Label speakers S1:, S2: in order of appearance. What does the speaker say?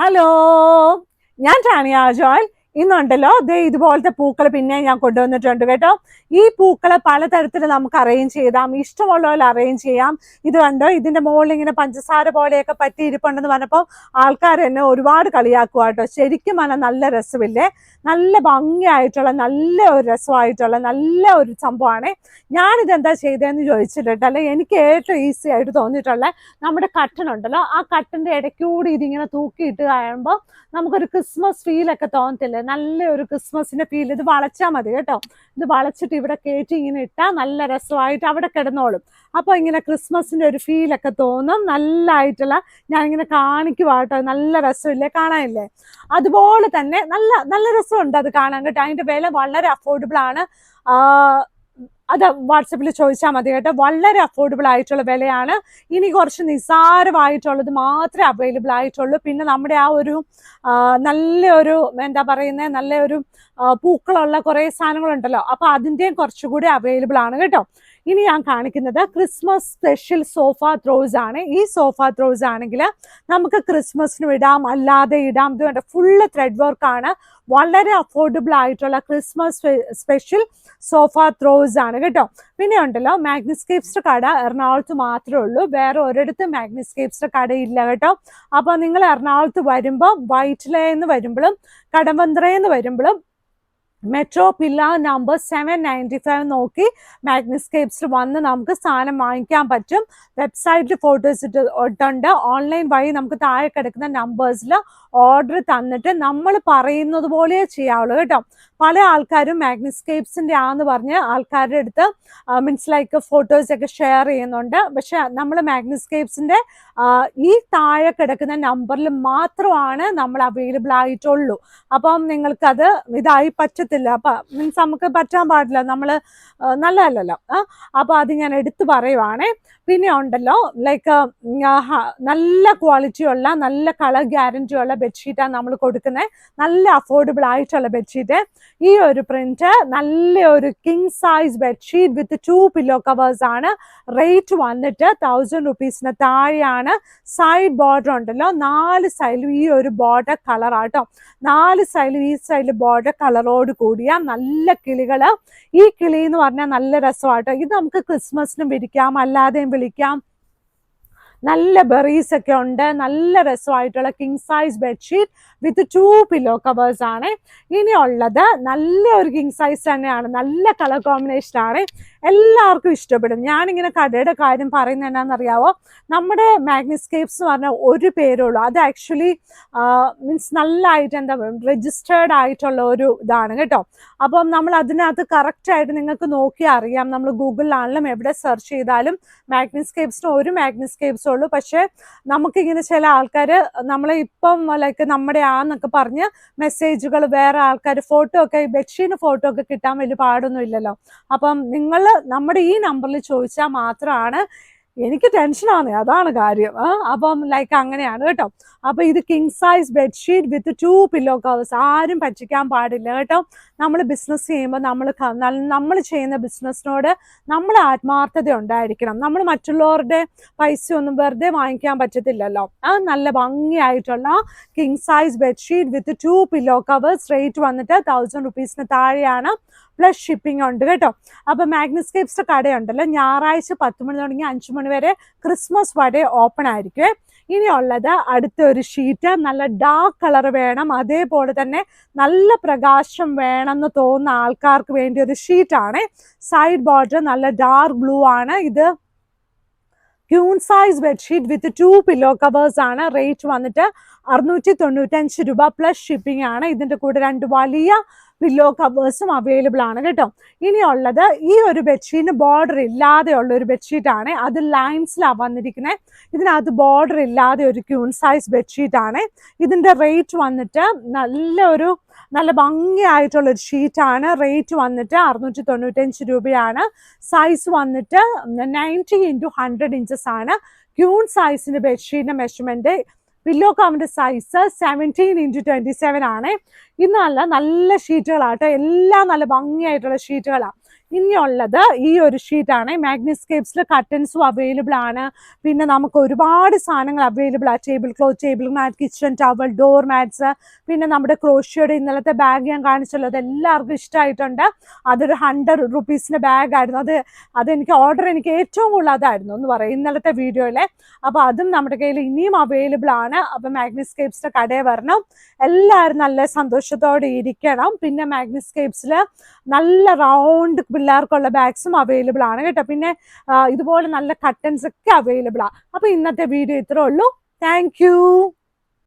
S1: Hello, ഞാൻ Tanya Joel. ഇന്നുണ്ടല്ലോ ഇതുപോലത്തെ പൂക്കൾ പിന്നെ ഞാൻ കൊണ്ടുവന്നിട്ടുണ്ട് കേട്ടോ. ഈ പൂക്കളെ പലതരത്തിൽ നമുക്ക് അറേഞ്ച് ചെയ്താം, ഇഷ്ടമുള്ള പോലെ അറേഞ്ച് ചെയ്യാം. ഇത് കണ്ടോ, ഇതിന്റെ മുകളിൽ ഇങ്ങനെ പഞ്ചസാര പോലെയൊക്കെ പറ്റിയിരിപ്പുണ്ടെന്ന് പറഞ്ഞപ്പോൾ ആൾക്കാർ എന്നെ ഒരുപാട് കളിയാക്കുക കേട്ടോ. ശരിക്കും പറഞ്ഞാൽ നല്ല രസമില്ലേ, നല്ല ഭംഗിയായിട്ടുള്ള നല്ല ഒരു രസമായിട്ടുള്ള നല്ല ഒരു സംഭവമാണ്. ഞാനിതെന്താ ചെയ്തതെന്ന് ചോദിച്ചിട്ടുണ്ടല്ലേ, എനിക്ക് ഏറ്റവും ഈസി ആയിട്ട് തോന്നിയിട്ടുള്ള നമ്മുടെ കട്ടൺ ഉണ്ടല്ലോ, ആ കട്ടൻ്റെ ഇടയ്ക്കൂടി ഇതിങ്ങനെ തൂക്കിയിട്ട് കഴിയുമ്പോൾ നമുക്കൊരു ക്രിസ്മസ് ഫീലൊക്കെ തോന്നത്തില്ലേ, നല്ലൊരു ക്രിസ്മസിന്റെ ഫീൽ. ഇത് വളച്ചാൽ മതി കേട്ടോ. ഇത് വളച്ചിട്ട് ഇവിടെ കയറ്റി ഇങ്ങനെ ഇട്ടാൽ നല്ല രസമായിട്ട് അവിടെ കിടന്നോളും. അപ്പോൾ ഇങ്ങനെ ക്രിസ്മസിന്റെ ഒരു ഫീലൊക്കെ തോന്നും. നല്ലതായിട്ടുള്ള ഞാനിങ്ങനെ കാണിക്കുവാട്ടോ, നല്ല രസമില്ലേ, കാണാനില്ലേ? അതുപോലെ തന്നെ നല്ല നല്ല രസമുണ്ട് അത് കാണാൻ കേട്ടോ. അതിന്റെ വില വളരെ അഫോർഡബിൾ ആണ്. അത് വാട്സപ്പിൽ ചോദിച്ചാൽ മതി കേട്ടോ. വളരെ അഫോർഡബിൾ ആയിട്ടുള്ള വിലയാണ്. ഇനി കുറച്ച് നിസ്സാരമായിട്ടുള്ളത് മാത്രമേ അവൈലബിൾ ആയിട്ടുള്ളൂ. പിന്നെ നമ്മുടെ ആ ഒരു നല്ലൊരു എന്താ പറയുന്നത്, നല്ലൊരു പൂക്കളുള്ള കുറേ സാധനങ്ങളുണ്ടല്ലോ, അപ്പൊ അതിൻ്റെയും കുറച്ചുകൂടി അവൈലബിൾ ആണ് കേട്ടോ. ഇനി ഞാൻ കാണിക്കുന്നത് ക്രിസ്മസ് സ്പെഷ്യൽ സോഫ ത്രോസ് ആണ്. ഈ സോഫ ത്രോസ് ആണെങ്കിൽ നമുക്ക് ക്രിസ്മസിനും ഇടാം, അല്ലാതെ ഇടാം. ഇത് വേണ്ട, ഫുള്ള് ത്രെഡ് വർക്ക് ആണ്. വളരെ അഫോർഡബിൾ ആയിട്ടുള്ള ക്രിസ്മസ് സ്പെഷ്യൽ സോഫ ത്രോസ് ആണ് കേട്ടോ. പിന്നെ ഉണ്ടല്ലോ, മാഗ്നിസ്കേപ്സിന്റെ കട എറണാകുളത്ത് മാത്രമേ ഉള്ളൂ, വേറെ ഒരിടത്തും മാഗ്നിസ്കേപ്സിന്റെ കടയില്ല കേട്ടോ. അപ്പൊ നിങ്ങൾ എറണാകുളത്ത് വരുമ്പോൾ വൈറ്റ്ലേന്ന് വരുമ്പോഴും കടവന്ത്രയെന്ന് വരുമ്പോഴും മെട്രോ പില്ല നമ്പർ 795 നോക്കി മാഗ്നിസ്കേപ്സിൽ വന്ന് നമുക്ക് സാധനം വാങ്ങിക്കാൻ പറ്റും. വെബ്സൈറ്റിൽ ഫോട്ടോസ് ഇട്ടുണ്ട്. ഓൺലൈൻ വഴി നമുക്ക് താഴെ കിടക്കുന്ന നമ്പേഴ്സിൽ ഓർഡർ തന്നിട്ട് നമ്മൾ പറയുന്നത് പോലെ ചെയ്യാവുള്ളൂ കേട്ടോ. പല ആൾക്കാരും മാഗ്നിസ്കേപ്സിന്റെ ആന്ന് പറഞ്ഞ് ആൾക്കാരുടെ അടുത്ത് മീൻസ് ലൈക്ക് ഫോട്ടോസ് ഒക്കെ ഷെയർ ചെയ്യുന്നുണ്ട്. പക്ഷെ നമ്മൾ മാഗ്നിസ്കേപ്സിന്റെ ഈ താഴെ കിടക്കുന്ന നമ്പറിൽ മാത്രമാണ് നമ്മൾ അവൈലബിൾ ആയിട്ടുള്ളൂ. അപ്പം നിങ്ങൾക്കത് ഇതായി പറ്റത്തില്ല. അപ്പൊ മീൻസ് നമുക്ക് പറ്റാൻ പാടില്ല, നമ്മൾ നല്ലതല്ലല്ലോ. അപ്പൊ അത് ഞാൻ എടുത്തു പറയുവാണേ. പിന്നെ ഉണ്ടല്ലോ, ലൈക്ക് നല്ല ക്വാളിറ്റിയുള്ള നല്ല കളർ ഗ്യാരണ്ടി ഉള്ള ബെഡ്ഷീറ്റാണ് നമ്മൾ കൊടുക്കുന്നത്. നല്ല അഫോർഡബിൾ ആയിട്ടുള്ള ബെഡ്ഷീറ്റ്. ഈ ഒരു പ്രിന്റ് നല്ലൊരു king size bedsheet with 2 pillow covers ആണ്. റേറ്റ് വന്നിട്ട് 1000 റുപ്പീസിന് താഴെയാണ്. സൈഡ് ബോർഡർ ഉണ്ടല്ലോ, 4 സൈഡിലും ഈ ഒരു ബോർഡർ കളറാട്ടോ. 4 സൈഡിലും ഈ സൈഡിൽ ബോർഡർ കളറോട് കൂടിയ നല്ല കിളികള്. ഈ കിളി എന്ന് പറഞ്ഞാൽ നല്ല രസമാട്ടോ. ഇത് നമുക്ക് ക്രിസ്മസിനും വിരിക്കാം, അല്ലാതെയും വിളിക്കാം. നല്ല ബെറീസ് ഒക്കെ ഉണ്ട്. നല്ല രസമായിട്ടുള്ള king size bedsheet with 2 pillow covers ആണ്. ഇനി ഉള്ളത് നല്ലൊരു കിങ് സൈസ് തന്നെയാണ്, നല്ല കളർ കോമ്പിനേഷൻ ആണ്, എല്ലാവർക്കും ഇഷ്ടപ്പെടും. ഞാനിങ്ങനെ കടയുടെ കാര്യം പറയുന്നത് എന്നാണെന്നറിയാവോ, നമ്മുടെ മാഗ്നിസ്കേപ്സ് എന്ന് പറഞ്ഞാൽ ഒരു പേരുള്ളൂ. അത് ആക്ച്വലി മീൻസ് നല്ലതായിട്ട് എന്താ രജിസ്റ്റേർഡ് ആയിട്ടുള്ള ഒരു ഇതാണ് കേട്ടോ. അപ്പം നമ്മൾ അതിനകത്ത് കറക്റ്റായിട്ട് നിങ്ങൾക്ക് നോക്കിയാൽ അറിയാം. നമ്മൾ ഗൂഗിളിലാണെങ്കിലും എവിടെ സെർച്ച് ചെയ്താലും മാഗ്നിസ്കേപ്സിന് ഒരു മാഗ്നിസ്കേപ്സ് ഉള്ളൂ. പക്ഷെ നമുക്കിങ്ങനെ ചില ആൾക്കാർ നമ്മളെ ഇപ്പം ലൈക്ക് നമ്മുടെ ആന്നൊക്കെ പറഞ്ഞ് മെസ്സേജുകൾ വേറെ ആൾക്കാർ ഫോട്ടോ ഒക്കെ, ബെഡ്ഷീറ്റിന് ഫോട്ടോ ഒക്കെ കിട്ടാൻ വലിയ പാടൊന്നും ഇല്ലല്ലോ. അപ്പം നിങ്ങൾ നമ്മുടെ ഈ നമ്പറിൽ ചോദിച്ചാൽ മാത്രമാണ്. എനിക്ക് ടെൻഷനാണ്, അതാണ് കാര്യം. അപ്പം ലൈക്ക് അങ്ങനെയാണ് കേട്ടോ. അപ്പൊ ഇത് king size bedsheet with 2 pillow covers. ആരും പറ്റിക്കാൻ പാടില്ല കേട്ടോ. നമ്മൾ ബിസിനസ് ചെയ്യുമ്പോൾ നമ്മൾ ചെയ്യുന്ന ബിസിനസ്സിനോട് നമ്മൾ ആത്മാർത്ഥത ഉണ്ടായിരിക്കണം. നമ്മൾ മറ്റുള്ളവരുടെ പൈസ ഒന്നും വെറുതെ വാങ്ങിക്കാൻ പറ്റത്തില്ലല്ലോ. നല്ല ഭംഗിയായിട്ടുള്ള king size bedsheet with 2 pillow covers. Rate വന്നിട്ട് 1000 റുപ്പീസിന് താഴെയാണ്. പ്ലസ് ഷിപ്പിംഗ് ഉണ്ട് കേട്ടോ. അപ്പൊ മാഗ്നിസ്കേപ്സിന്റെ കടയുണ്ടല്ലോ, ഞായറാഴ്ച 10 മണി തുടങ്ങി 5 മണി വരെ ക്രിസ്മസ് വരെ ഓപ്പൺ ആയിരിക്കും. ഇനി ഉള്ളത് അടുത്തൊരു ഷീറ്റ്. നല്ല ഡാർക്ക് കളർ വേണം, അതേപോലെ തന്നെ നല്ല പ്രകാശം വേണമെന്ന് തോന്നുന്ന ആൾക്കാർക്ക് വേണ്ടി ഒരു ഷീറ്റാണ്. സൈഡ് ബോർഡർ നല്ല ഡാർക്ക് ബ്ലൂ ആണ്. ഇത് queen size bedsheet with 2 pillow covers ആണ്. റേറ്റ് വന്നിട്ട് 695 രൂപ പ്ലസ് ഷിപ്പിംഗ് ആണ്. ഇതിന്റെ കൂടെ 2 വലിയ പില്ലോ കവേഴ്സും അവൈലബിൾ ആണ് കേട്ടോ. ഇനി ഉള്ളത് ഈ ഒരു ബെഡ്ഷീറ്റിന് ബോർഡർ ഇല്ലാതെ ഉള്ള ഒരു ബെഡ്ഷീറ്റ് ആണ്. അത് ലൈൻസിലാണ് വന്നിരിക്കുന്നത്. ഇതിനകത്ത് ബോർഡർ ഇല്ലാതെ ഒരു ക്യൂൺ സൈസ് ബെഡ്ഷീറ്റ് ആണ്. ഇതിന്റെ റേറ്റ് വന്നിട്ട് നല്ല ഭംഗിയായിട്ടുള്ള ഒരു ഷീറ്റാണ്. റേറ്റ് വന്നിട്ട് 695 രൂപയാണ്. സൈസ് വന്നിട്ട് 90x100 ഇഞ്ചസ് ആണ്. ക്യൂൺ സൈസിന്റെ ബെഡ്ഷീറ്റിന്റെ മെഷർമെന്റ്. പില്ലോ കവറിന്റെ സൈസ് 17x27 ആണ്. ഇത് നല്ല ഷീറ്റുകളാട്ടോ, എല്ലാം നല്ല ഭംഗിയായിട്ടുള്ള ഷീറ്റുകളാണ്. ഇനിയുള്ളത് ഈ ഒരു ഷീറ്റാണ്. മാഗ്നിസ്കേപ്സിൽ കർട്ടൻസും അവൈലബിൾ ആണ്. പിന്നെ നമുക്ക് ഒരുപാട് സാധനങ്ങൾ അവൈലബിൾ ആണ്. Table cloth, table mat, kitchen towel, door mats, പിന്നെ നമ്മുടെ ക്രോഷ്യയുടെ ഇന്നലത്തെ ബാഗ് ഞാൻ കാണിച്ചുള്ളത് എല്ലാവർക്കും ഇഷ്ടമായിട്ടുണ്ട്. അതൊരു 100 റുപ്പീസിൻ്റെ ബാഗായിരുന്നു. അതെനിക്ക് എനിക്ക് ഏറ്റവും കൂടുതൽ അതായിരുന്നു എന്ന് പറയും ഇന്നലത്തെ വീഡിയോയിലെ. അപ്പോൾ അതും നമ്മുടെ കയ്യിൽ ഇനിയും അവൈലബിൾ ആണ്. അപ്പോൾ മാഗ്നിസ്കേപ്സിൻ്റെ കടയിൽ വരണം, എല്ലാവരും നല്ല സന്തോഷത്തോടെ ഇരിക്കണം. പിന്നെ മാഗ്നിസ്കേപ്സിൽ നല്ല റൗണ്ട് പിള്ളേർക്കുള്ള ബാഗ്സും അവൈലബിൾ ആണ് കേട്ടോ. പിന്നെ ഇതുപോലെ നല്ല കർട്ടൻസ് ഒക്കെ അവൈലബിൾ ആണ്. അപ്പോൾ ഇന്നത്തെ വീഡിയോ ഇത്രേ ഉള്ളൂ. താങ്ക്